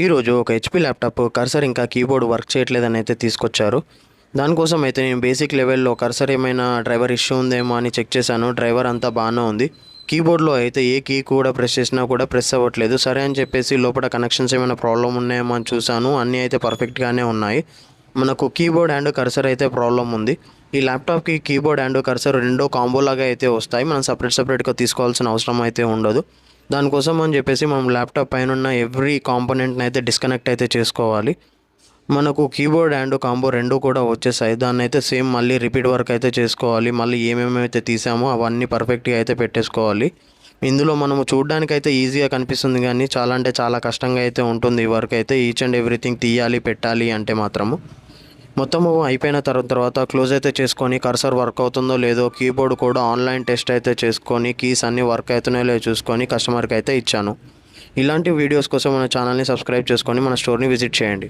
ఈరోజు ఒక HP laptop cursor ఇంకా కీబోర్డ్ వర్క్ చేయట్లేదని అయితే తీసుకొచ్చారు. దానికోసం అయితే నేను బేసిక్ లెవెల్లో కర్సర్ ఏమైనా డ్రైవర్ ఇష్యూ ఉందేమో అని చెక్ చేశాను. డ్రైవర్ అంతా బాగానే ఉంది. కీబోర్డ్లో అయితే ఏ కీ కూడా ప్రెస్ చేసినా కూడా ప్రెస్ అవ్వట్లేదు. సరే అని చెప్పేసి లోపల కనెక్షన్స్ ఏమైనా ప్రాబ్లం ఉన్నాయేమో అని చూశాను. అన్నీ అయితే పర్ఫెక్ట్గానే ఉన్నాయి. మనకు కీబోర్డ్ అండ్ కర్సర్ అయితే ప్రాబ్లం ఉంది. ఈ ల్యాప్టాప్కి కీబోర్డ్ అండ్ కర్సర్ రెండో కాంబోలాగా అయితే వస్తాయి. మనం సపరేట్గా తీసుకోవాల్సిన అవసరం అయితే ఉండదు. దానికోసం అని చెప్పేసి మనం ల్యాప్టాప్ పైన ఉన్న ఎవ్రీ కాంపోనెంట్ని అయితే డిస్కనెక్ట్ అయితే చేసుకోవాలి. మనకు కీబోర్డ్ అండ్ కాంబో రెండు కూడా వచ్చేసాయి. దాన్ని అయితే సేమ్ మళ్ళీ రిపీట్ వర్క్ అయితే చేసుకోవాలి. మళ్ళీ ఏమేమైతే తీసామో అవన్నీ పర్ఫెక్ట్గా అయితే పెట్టేసుకోవాలి. ఇందులో మనము చూడడానికి అయితే ఈజీగా కనిపిస్తుంది, కానీ చాలా అంటే చాలా కష్టంగా అయితే ఉంటుంది ఈ వర్క్ అయితే. ఈచ్ అండ్ ఎవ్రీథింగ్ తీయాలి పెట్టాలి అంటే మాత్రము మొత్తము అయిపోయిన తర్వాత క్లోజ్ అయితే చేసుకొని కర్సర్ వర్క్ అవుతుందో లేదో, కీబోర్డ్ కూడా ఆన్లైన్ టెస్ట్ అయితే చేసుకొని కీస్ అన్నీ వర్క్ అవుతున్నాయో లేదో చూసుకొని కస్టమర్కి అయితే ఇచ్చాను. ఇలాంటి వీడియోస్ కోసం మన ఛానల్ని సబ్స్క్రైబ్ చేసుకొని మన స్టోర్ని విజిట్ చేయండి.